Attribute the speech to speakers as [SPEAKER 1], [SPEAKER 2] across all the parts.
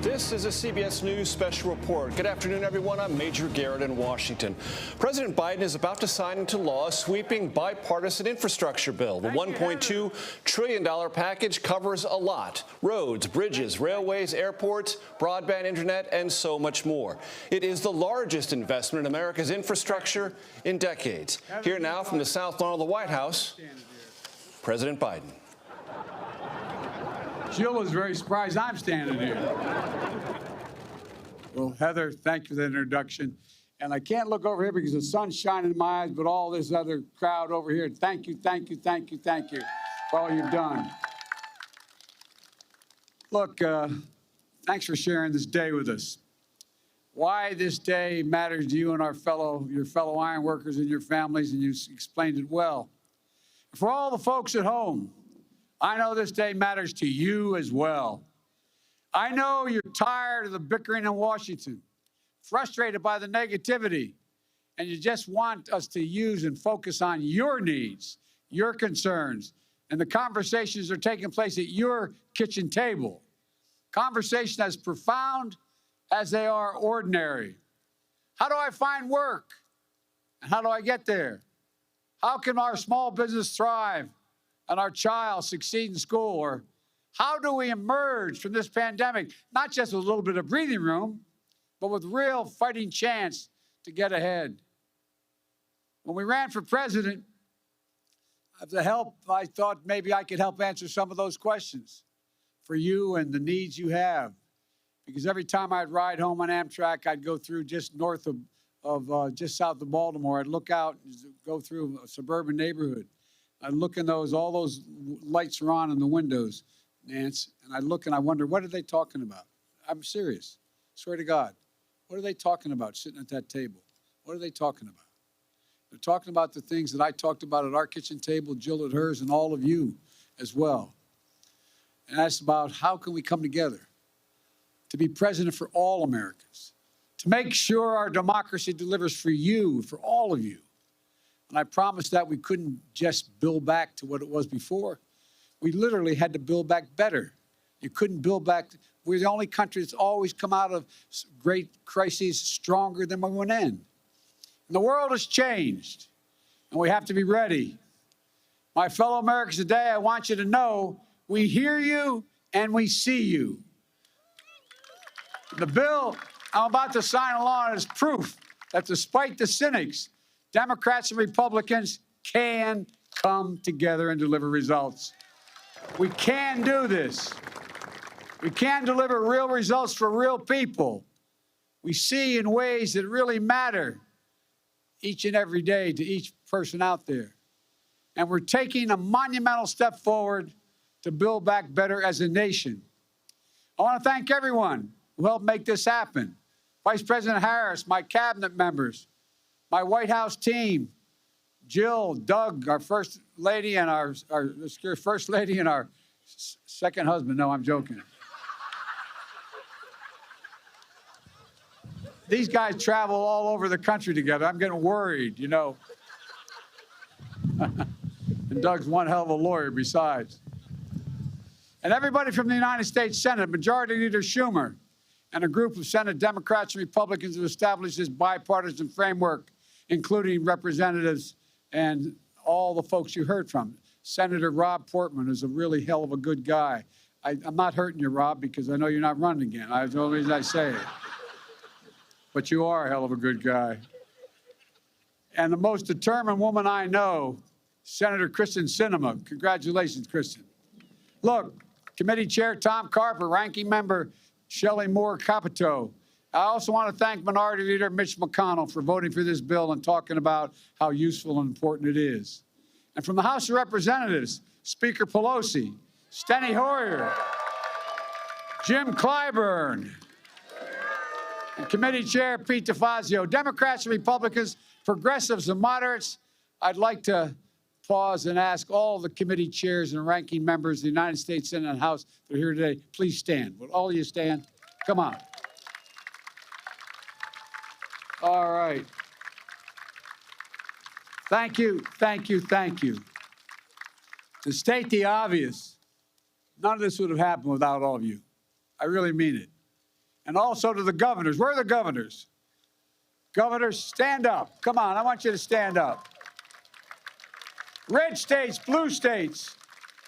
[SPEAKER 1] This is a CBS News Special Report. Good afternoon, everyone. I'm Major Garrett in Washington. President Biden is about to sign into law a sweeping bipartisan infrastructure bill. The $1.2 trillion package covers a lot: roads, bridges, railways, airports, broadband internet, and so much more. It is the largest investment in America's infrastructure in decades. Here now from the South Lawn of the White House, President Biden.
[SPEAKER 2] Jill is very surprised I'm standing here. Well, Heather, thank you for the introduction. And I can't look over here because the sun's shining in my eyes, but all this other crowd over here, thank you, thank you, thank you, thank you for all you've done. Look, thanks for sharing this day with us. Why this day matters to you and your fellow iron workers and your families, and you explained it well. For all the folks at home, I know this day matters to you as well. I know you're tired of the bickering in Washington, frustrated by the negativity, and you just want us to use and focus on your needs, your concerns, and the conversations that are taking place at your kitchen table. Conversations as profound as they are ordinary. How do I find work? And how do I get there? How can our small business thrive and our child succeed in school? Or how do we emerge from this pandemic, not just with a little bit of breathing room, but with real fighting chance to get ahead? When we ran for president, I thought maybe I could help answer some of those questions for you and the needs you have. Because every time I'd ride home on Amtrak, I'd go through just north of just south of Baltimore. I'd look out and go through a suburban neighborhood. I'd look in all those lights are on in the windows, Nance, and I look and I wonder, what are they talking about? I'm serious. Swear to God. What are they talking about sitting at that table? What are they talking about? They're talking about the things that I talked about at our kitchen table, Jill at hers, and all of you as well. And that's about how can we come together to be president for all Americans, to make sure our democracy delivers for you, for all of you. And I promised that we couldn't just build back to what it was before. We literally had to build back better. You couldn't build back. We're the only country that's always come out of great crises stronger than we went in. And the world has changed, and we have to be ready. My fellow Americans today, I want you to know we hear you and we see you. The bill I'm about to sign along is proof that despite the cynics, Democrats and Republicans can come together and deliver results. We can do this. We can deliver real results for real people. We see in ways that really matter each and every day to each person out there. And we're taking a monumental step forward to build back better as a nation. I want to thank everyone who helped make this happen. Vice President Harris, my cabinet members, my White House team, Jill, Doug, our first lady, and our first lady and our second husband. No, I'm joking. These guys travel all over the country together. I'm getting worried, you know. And Doug's one hell of a lawyer besides. And everybody from the United States Senate, Majority Leader Schumer, and a group of Senate Democrats and Republicans have established this bipartisan framework, including representatives and all the folks you heard from. Senator Rob Portman is a really hell of a good guy. I'm not hurting you, Rob, because I know you're not running again. That's the only reason I say it. But you are a hell of a good guy. And the most determined woman I know, Senator Kristen Sinema. Congratulations, Kristen. Look, Committee Chair Tom Carper, Ranking Member Shelley Moore Capito. I also want to thank Minority Leader Mitch McConnell for voting for this bill and talking about how useful and important it is. And from the House of Representatives, Speaker Pelosi, Steny Hoyer, Jim Clyburn, and Committee Chair Pete DeFazio. Democrats and Republicans, progressives and moderates, I'd like to pause and ask all the committee chairs and ranking members of the United States Senate and House that are here today, please stand. Will all of you stand? Come on. All right. Thank you, thank you, thank you. To state the obvious, none of this would have happened without all of you. I really mean it. And also to the governors. Where are the governors? Governors, stand up. Come on, I want you to stand up. Red states, blue states,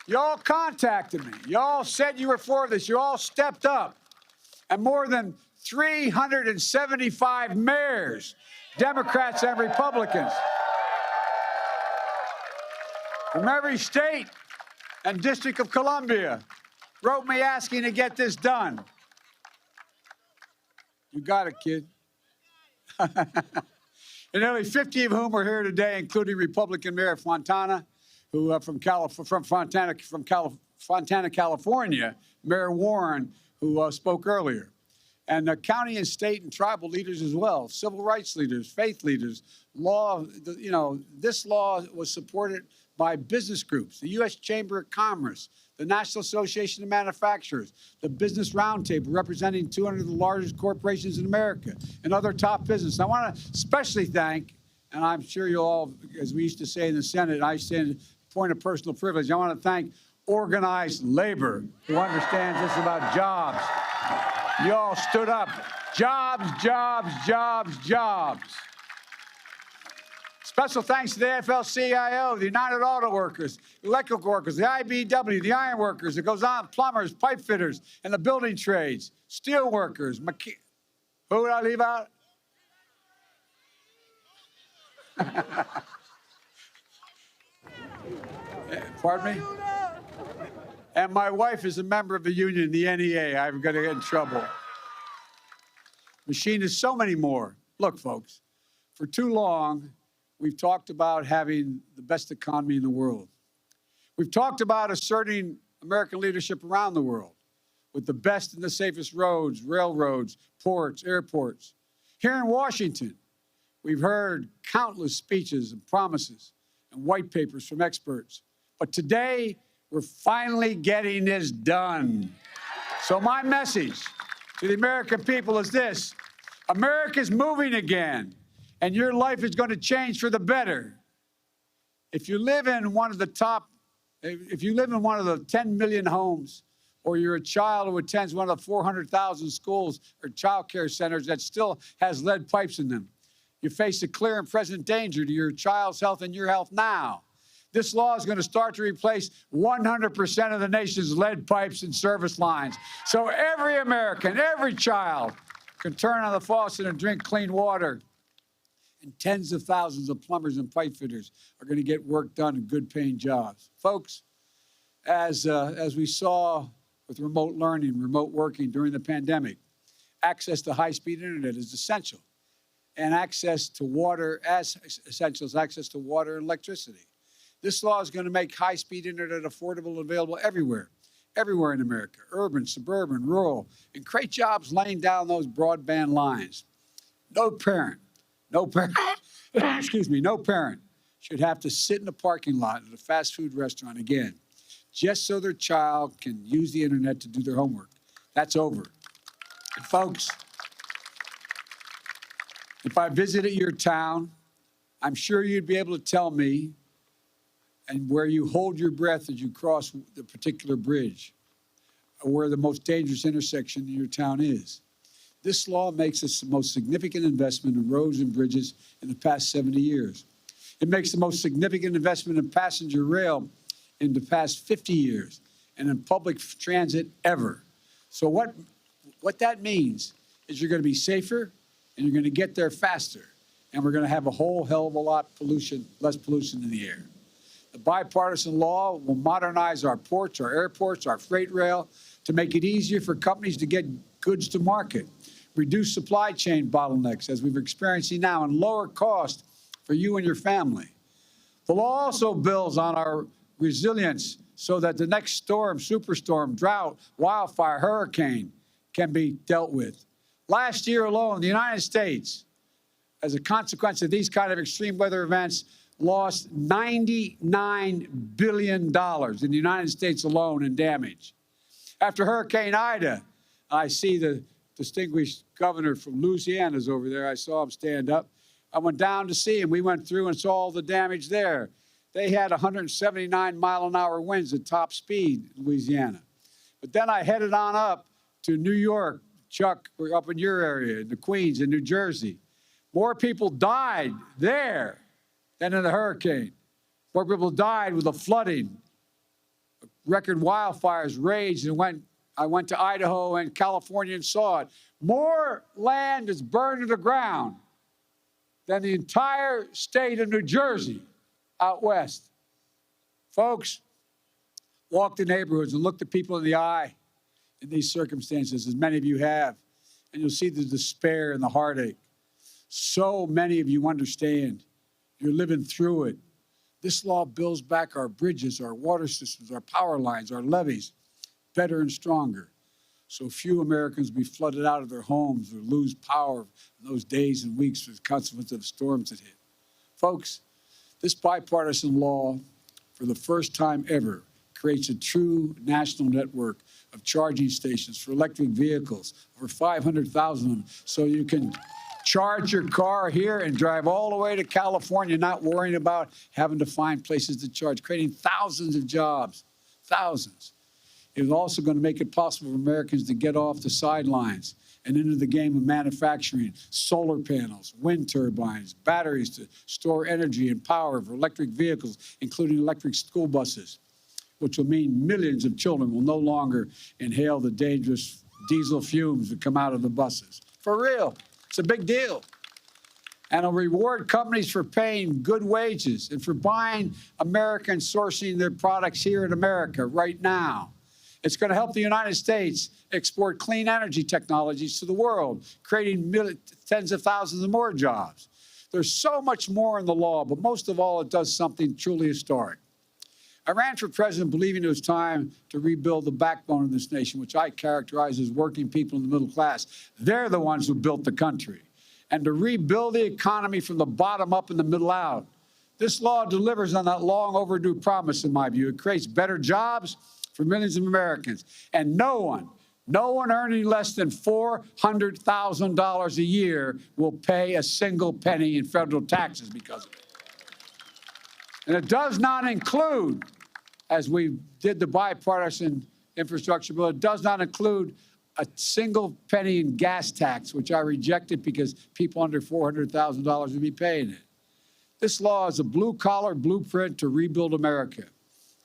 [SPEAKER 2] you all contacted me. You all said you were for this. You all stepped up. And more than 375 mayors, Democrats and Republicans, from every state and District of Columbia, wrote me asking to get this done. You got it, kid. And nearly 50 of whom are here today, including Republican Mayor Fontana, who from Fontana, California, Mayor Warren, who spoke earlier, and county and state and tribal leaders as well, civil rights leaders, faith leaders, law. You know, this law was supported by business groups, the U.S. Chamber of Commerce, the National Association of Manufacturers, the Business Roundtable, representing 200 of the largest corporations in America, and other top business. I want to especially thank, and I'm sure you'll all, as we used to say in the Senate, I stand point of personal privilege, I want to thank organized labor, who understands this about jobs. You all stood up. Jobs, jobs, jobs, jobs. Special thanks to the AFL-CIO, the United Auto Workers, electrical workers, the IBEW, the iron workers, it goes on, plumbers, pipe fitters, and the building trades, steel workers, who would I leave out? Pardon me? And my wife is a member of the union, the NEA. I'm going to get in trouble. Machinists, so many more. Look, folks, for too long, we've talked about having the best economy in the world. We've talked about asserting American leadership around the world with the best and the safest roads, railroads, ports, airports. Here in Washington, we've heard countless speeches and promises and white papers from experts. But today, we're finally getting this done. So my message to the American people is this: America's moving again, and your life is going to change for the better. If you live in one of the 10 million homes, or you're a child who attends one of the 400,000 schools or child care centers that still has lead pipes in them, you face a clear and present danger to your child's health and your health now. This law is going to start to replace 100% of the nation's lead pipes and service lines. So every American, every child can turn on the faucet and drink clean water. And tens of thousands of plumbers and pipe fitters are going to get work done in good-paying jobs. Folks, as we saw with remote learning, remote working during the pandemic, access to high-speed internet is essential. And access to water as essential as access to water and electricity. This law is going to make high-speed internet affordable and available everywhere in America, urban, suburban, rural, and create jobs laying down those broadband lines. No parent, excuse me, no parent should have to sit in a parking lot at a fast food restaurant again, just so their child can use the internet to do their homework. That's over. And folks, if I visited your town, I'm sure you'd be able to tell me and where you hold your breath as you cross the particular bridge, or where the most dangerous intersection in your town is. This law makes us the most significant investment in roads and bridges in the past 70 years. It makes the most significant investment in passenger rail in the past 50 years and in public transit ever. So what that means is you're going to be safer and you're going to get there faster, and we're going to have a whole hell of a lot less pollution in the air. The bipartisan law will modernize our ports, our airports, our freight rail to make it easier for companies to get goods to market, reduce supply chain bottlenecks, as we're experiencing now, and lower cost for you and your family. The law also builds on our resilience so that the next storm, superstorm, drought, wildfire, hurricane can be dealt with. Last year alone, the United States, as a consequence of these kind of extreme weather events, lost $99 billion in the United States alone in damage. After Hurricane Ida, I see the distinguished governor from Louisiana is over there. I saw him stand up. I went down to see him. We went through and saw all the damage there. They had 179-mile-an-hour winds at top speed in Louisiana. But then I headed on up to New York, Chuck, we're up in your area, in the Queens, in New Jersey. More people died there than in the hurricane. More people died with the flooding. Record wildfires raged, and I went to Idaho and California and saw it. More land is burned to the ground than the entire state of New Jersey out west. Folks, walk the neighborhoods and look the people in the eye in these circumstances, as many of you have, and you'll see the despair and the heartache. So many of you understand. You're living through it. This law builds back our bridges, our water systems, our power lines, our levees, better and stronger, so few Americans be flooded out of their homes or lose power in those days and weeks as a consequence of the storms that hit. Folks, this bipartisan law, for the first time ever, creates a true national network of charging stations for electric vehicles, over 500,000 of them, so you can charge your car here and drive all the way to California, not worrying about having to find places to charge, creating thousands of jobs, thousands. It was also going to make it possible for Americans to get off the sidelines and into the game of manufacturing solar panels, wind turbines, batteries to store energy and power for electric vehicles, including electric school buses, which will mean millions of children will no longer inhale the dangerous diesel fumes that come out of the buses. For real, it's a big deal. And it'll reward companies for paying good wages and for buying American, sourcing their products here in America right now. It's going to help the United States export clean energy technologies to the world, creating tens of thousands of more jobs. There's so much more in the law, but most of all, it does something truly historic. I ran for president believing it was time to rebuild the backbone of this nation, which I characterize as working people in the middle class. They're the ones who built the country. And to rebuild the economy from the bottom up and the middle out. This law delivers on that long overdue promise, in my view. It creates better jobs for millions of Americans. And no one earning less than $400,000 a year will pay a single penny in federal taxes because of it. And it does not include, as we did the bipartisan infrastructure bill, it does not include a single penny in gas tax, which I rejected because people under $400,000 would be paying it. This law is a blue-collar blueprint to rebuild America.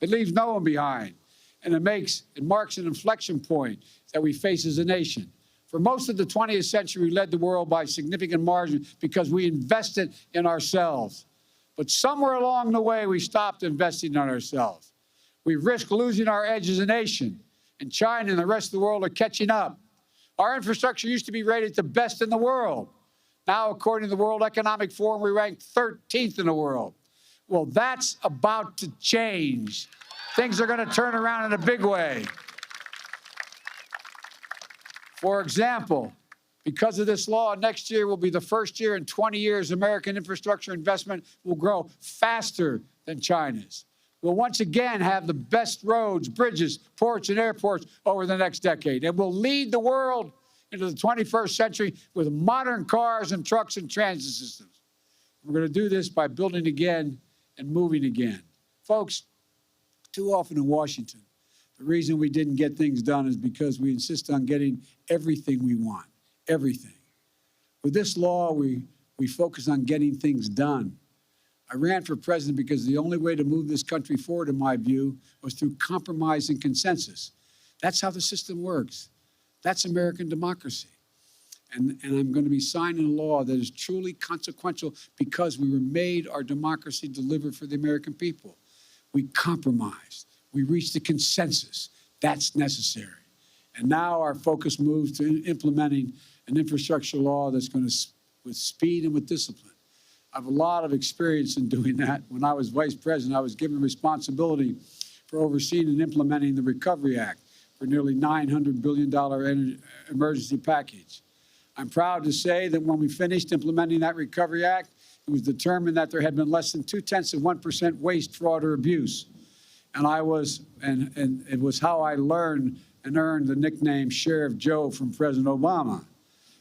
[SPEAKER 2] It leaves no one behind. And it marks an inflection point that we face as a nation. For most of the 20th century, we led the world by significant margin because we invested in ourselves. But somewhere along the way, we stopped investing in ourselves. We risked losing our edge as a nation, and China and the rest of the world are catching up. Our infrastructure used to be rated the best in the world. Now, according to the World Economic Forum, we rank 13th in the world. Well, that's about to change. Things are going to turn around in a big way. For example, because of this law, next year will be the first year in 20 years American infrastructure investment will grow faster than China's. We'll once again have the best roads, bridges, ports, and airports over the next decade. And we'll lead the world into the 21st century with modern cars and trucks and transit systems. We're going to do this by building again and moving again. Folks, too often in Washington, the reason we didn't get things done is because we insist on getting everything we want, everything. With this law, we focus on getting things done. I ran for president because the only way to move this country forward, in my view, was through compromise and consensus. That's how the system works. That's American democracy. And I'm going to be signing a law that is truly consequential because we made our democracy deliver for the American people. We compromised. We reached a consensus. That's necessary. And now our focus moves to implementing an infrastructure law that's going to, with speed and with discipline. I have a lot of experience in doing that. When I was vice president, I was given responsibility for overseeing and implementing the Recovery Act for nearly $900 billion emergency package. I'm proud to say that when we finished implementing that Recovery Act, it was determined that there had been less than 0.2% waste, fraud, or abuse. And it was how I learned and earned the nickname Sheriff Joe from President Obama,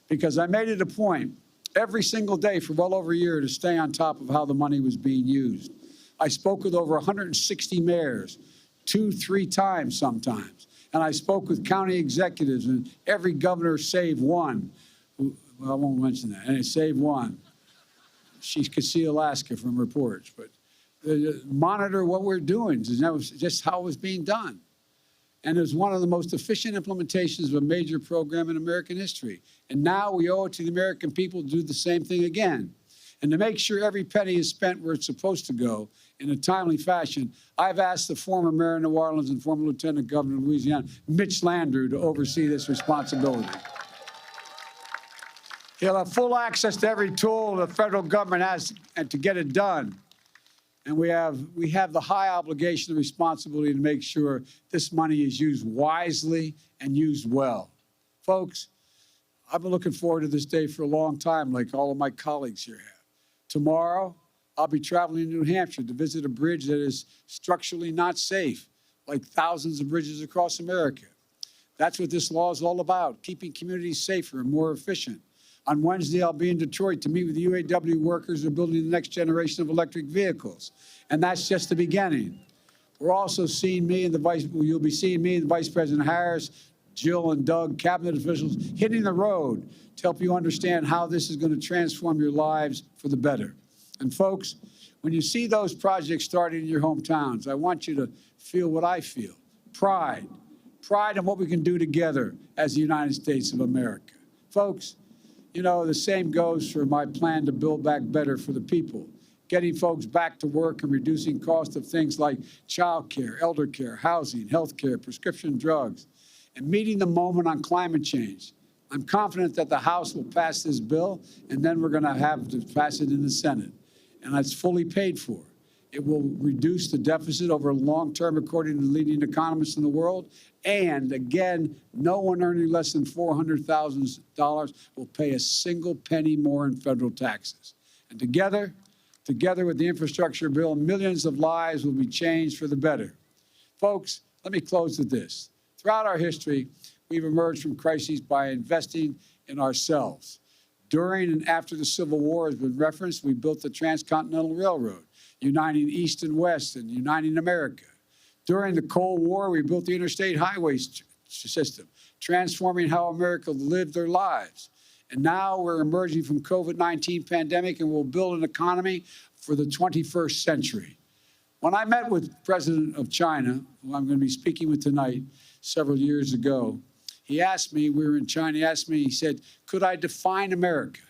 [SPEAKER 2] because I made it a point every single day for well over a year to stay on top of how the money was being used. I spoke with over 160 mayors, 2-3 times sometimes, And I spoke with county executives, and every governor save one. Well, I won't mention that. And save one. She could see Alaska from reports, but monitor what we're doing. And that was just how it was being done. And it was one of the most efficient implementations of a major program in American history. And now we owe it to the American people to do the same thing again. And to make sure every penny is spent where it's supposed to go in a timely fashion, I've asked the former mayor of New Orleans and former lieutenant governor of Louisiana, Mitch Landrieu, to oversee this responsibility. He'll have full access to every tool the federal government has and to get it done. And we have the high obligation and responsibility to make sure this money is used wisely and used well. Folks, I've been looking forward to this day for a long time, like all of my colleagues here have. Tomorrow, I'll be traveling to New Hampshire to visit a bridge that is structurally not safe, like thousands of bridges across America. That's what this law is all about, keeping communities safer and more efficient. On Wednesday, I'll be in Detroit to meet with the UAW workers who are building the next generation of electric vehicles. And that's just the beginning. We're also seeing you'll be seeing me and Vice President Harris, Jill and Doug, cabinet officials, hitting the road to help you understand how this is going to transform your lives for the better. And folks, when you see those projects starting in your hometowns, I want you to feel what I feel, pride in what we can do together as the United States of America. Folks, you know, the same goes for my plan to build back better for the people, getting folks back to work and reducing cost of things like child care, elder care, housing, health care, prescription drugs, and meeting the moment on climate change. I'm confident that the House will pass this bill, and then we're going to have to pass it in the Senate. And that's fully paid for. It will reduce the deficit over long term, according to the leading economists in the world. And again, no one earning less than $400,000 will pay a single penny more in federal taxes. And together with the infrastructure bill, millions of lives will be changed for the better. Folks, let me close with this. Throughout our history, we've emerged from crises by investing in ourselves. During and after the Civil War has been referenced, we built the Transcontinental Railroad, uniting East and West and uniting America. During the Cold War, we built the interstate highway system, transforming how America lived their lives. And now we're emerging from COVID-19 pandemic, and we'll build an economy for the 21st century. When I met with the president of China, who I'm going to be speaking with tonight, several years ago, he asked me, we were in China, he said, could I define America?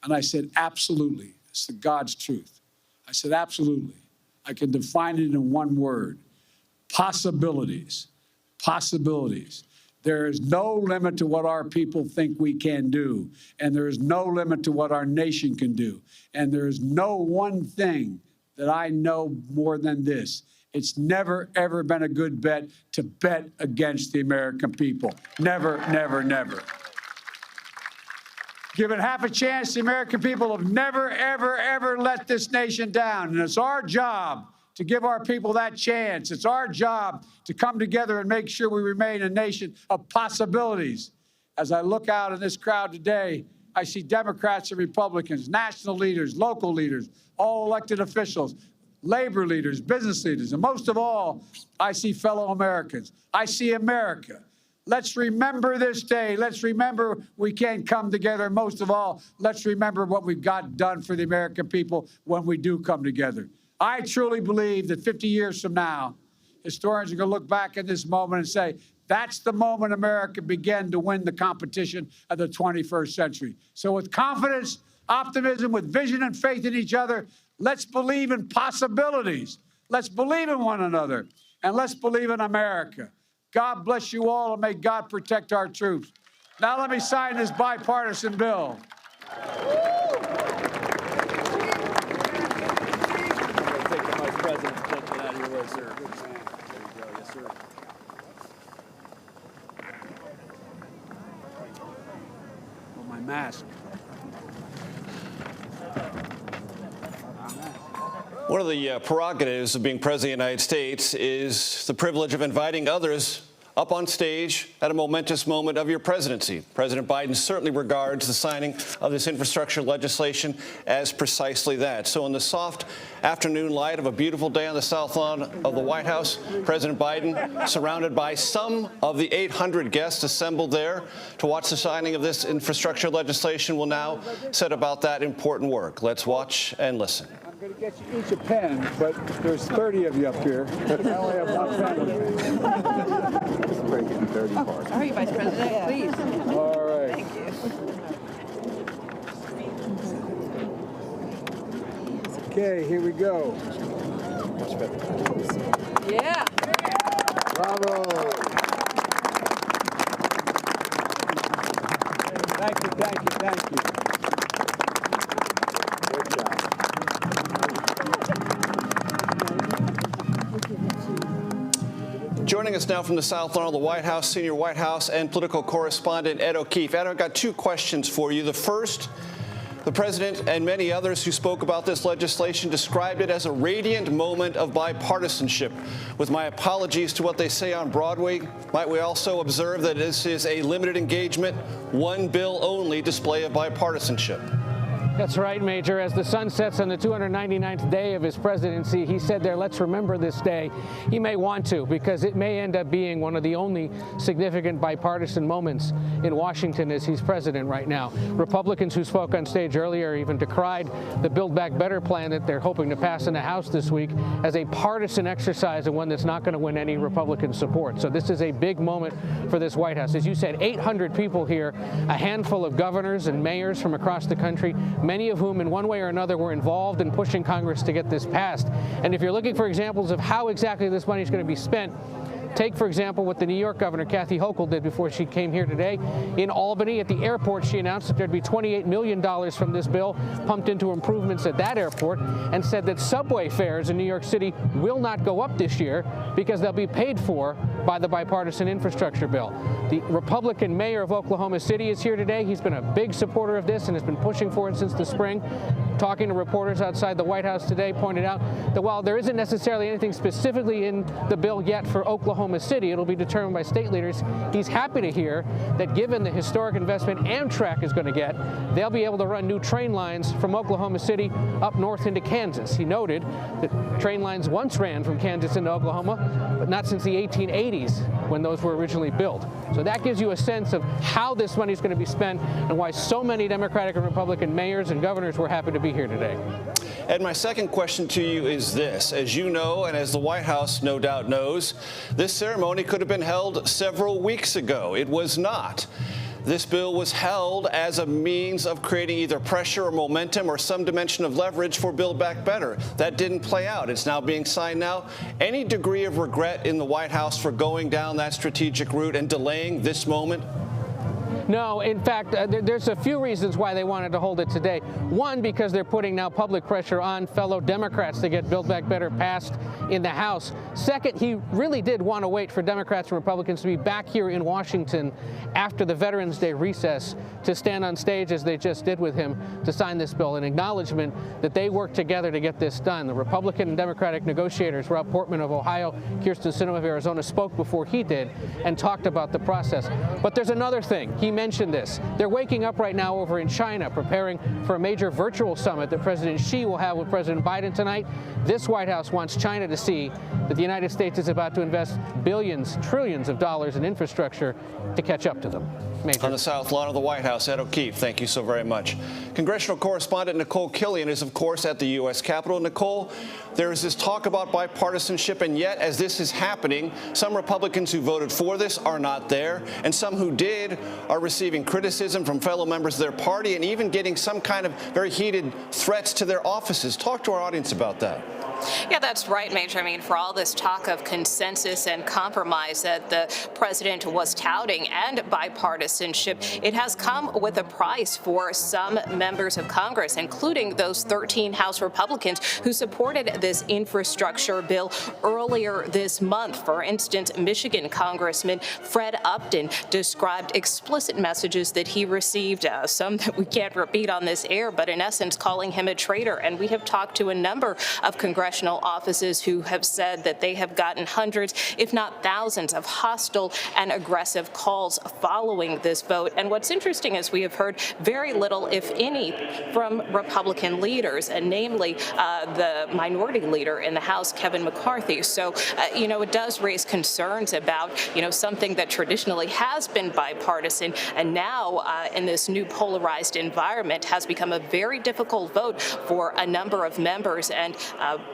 [SPEAKER 2] And I said, absolutely. It's the God's truth. I said, absolutely. I can define it in one word: possibilities. Possibilities. There is no limit to what our people think we can do, and there is no limit to what our nation can do. And there is no one thing that I know more than this: it's never, ever been a good bet to bet against the American people. Never, never, never. Given half a chance, the American people have never, ever, ever let this nation down. And it's our job to give our people that chance. It's our job to come together and make sure we remain a nation of possibilities. As I look out in this crowd today, I see Democrats and Republicans, national leaders, local leaders, all elected officials, labor leaders, business leaders, and most of all, I see fellow Americans. I see America. Let's remember this day. Let's remember we can come together. Most of all, let's remember what we've got done for the American people when we do come together. I truly believe that 50 years from now, historians are going to look back at this moment and say, that's the moment America began to win the competition of the 21st century. So with confidence, optimism, with vision and faith in each other, let's believe in possibilities. Let's believe in one another, and let's believe in America. God bless you all, and may God protect our troops. Now let me sign this bipartisan bill.
[SPEAKER 3] Take the Vice President's pulpit out of your way, sir. There you go. Yes, sir.
[SPEAKER 2] Oh, my mask.
[SPEAKER 1] One of the prerogatives of being President of the United States is the privilege of inviting others up on stage at a momentous moment of your presidency. President Biden certainly regards the signing of this infrastructure legislation as precisely that. So in the soft afternoon light of a beautiful day on the South Lawn of the White House, President Biden, surrounded by some of the 800 guests assembled there to watch the signing of this infrastructure legislation, will now set about that important work. Let's watch and listen.
[SPEAKER 2] I'm going to get you each a pen, but there's 30 of you up here. I only have one pen with me.
[SPEAKER 4] Breaking 30 parts.
[SPEAKER 5] Sorry, Vice President, please.
[SPEAKER 2] All right.
[SPEAKER 5] Thank you.
[SPEAKER 2] Okay, here we go.
[SPEAKER 5] Yeah.
[SPEAKER 2] Bravo. Thank you, thank you, thank you.
[SPEAKER 4] Good job.
[SPEAKER 1] Joining us now from the South Lawn of the White House, senior White House and political correspondent Ed O'Keefe. Ed, I've got two questions for you. The first, the president and many others who spoke about this legislation described it as a radiant moment of bipartisanship. With my apologies to what they say on Broadway, might we also observe that this is a limited engagement, one bill only display of bipartisanship?
[SPEAKER 6] That's right, Major. As the sun sets on the 299th day of his presidency, he said there, let's remember this day. He may want to, because it may end up being one of the only significant bipartisan moments in Washington as he's president right now. Republicans who spoke on stage earlier even decried the Build Back Better plan that they're hoping to pass in the House this week as a partisan exercise and one that's not going to win any Republican support. So this is a big moment for this White House. As you said, 800 people here, a handful of governors and mayors from across the country, many of whom in one way or another were involved in pushing Congress to get this passed. And if you're looking for examples of how exactly this money is going to be spent, take, for example, what the New York Governor, Kathy Hochul, did before she came here today. In Albany, at the airport, she announced that there'd be $28 million from this bill pumped into improvements at that airport, and said that subway fares in New York City will not go up this year because they'll be paid for by the bipartisan infrastructure bill. The Republican mayor of Oklahoma City is here today. He's been a big supporter of this and has been pushing for it since the spring. Talking to reporters outside the White House today, pointed out that while there isn't necessarily anything specifically in the bill yet for Oklahoma City, it'll be determined by state leaders. He's happy to hear that given the historic investment Amtrak is going to get, they'll be able to run new train lines from Oklahoma City up north into Kansas. He noted that train lines once ran from Kansas into Oklahoma, but not since the 1880s when those were originally built. So that gives you a sense of how this money is going to be spent and why so many Democratic and Republican mayors and governors were happy to be here today.
[SPEAKER 1] Ed, my second question to you is this. As you know, and as the White House no doubt knows, this ceremony could have been held several weeks ago. It was not. This bill was held as a means of creating either pressure or momentum or some dimension of leverage for Build Back Better. That didn't play out. It's now being signed now. Any degree of regret in the White House for going down that strategic route and delaying this moment?
[SPEAKER 6] No, in fact, there's a few reasons why they wanted to hold it today. One, because they're putting now public pressure on fellow Democrats to get Build Back Better passed in the House. Second, he really did want to wait for Democrats and Republicans to be back here in Washington after the Veterans Day recess to stand on stage, as they just did with him, to sign this bill, an acknowledgement that they worked together to get this done. The Republican and Democratic negotiators, Rob Portman of Ohio, Kirsten Sinema of Arizona, spoke before he did and talked about the process. But there's another thing. He mentioned this. They're waking up right now over in China, preparing for a major virtual summit that President Xi will have with President Biden tonight. This White House wants China to see that the United States is about to invest billions, trillions of dollars in infrastructure to catch up to them. Major.
[SPEAKER 1] On the South Lawn of the White House, Ed O'Keefe, thank you so very much. Congressional correspondent Nicole Killian is, of course, at the U.S. Capitol. Nicole, there is this talk about bipartisanship, and yet, as this is happening, some Republicans who voted for this are not there, and some who did are receiving criticism from fellow members of their party and even getting some kind of very heated threats to their offices. Talk to our audience about that.
[SPEAKER 7] Yeah, that's right, Major. I mean, for all this talk of consensus and compromise that the president was touting and bipartisanship, it has come with a price for some members of Congress, including those 13 House Republicans who supported this infrastructure bill earlier this month. For instance, Michigan Congressman Fred Upton described explicit messages that he received, some that we can't repeat on this air, but in essence calling him a traitor. And we have talked to a number of congressional congressional offices who have said that they have gotten hundreds, if not thousands, of hostile and aggressive calls following this vote. And what's interesting is we have heard very little, if any, from Republican leaders, and namely the minority leader in the House, Kevin McCarthy. So, it does raise concerns about, something that traditionally has been bipartisan, and now in this new polarized environment has become a very difficult vote for a number of members. And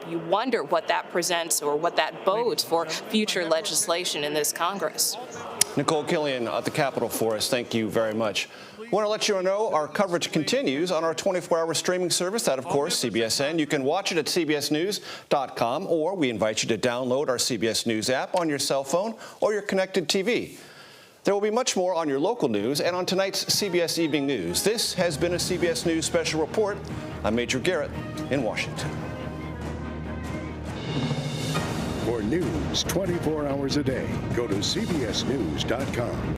[SPEAKER 7] you wonder what that presents or what that bodes for future legislation in this Congress.
[SPEAKER 1] Nicole Killian at the Capitol for us. Thank you very much. I want to let you know our coverage continues on our 24-hour streaming service. That, of course, CBSN. You can watch it at cbsnews.com, or we invite you to download our CBS News app on your cell phone or your connected TV. There will be much more on your local news and on tonight's CBS Evening News. This has been a CBS News Special Report. I'm Major Garrett in Washington.
[SPEAKER 8] For news 24 hours a day, go to cbsnews.com.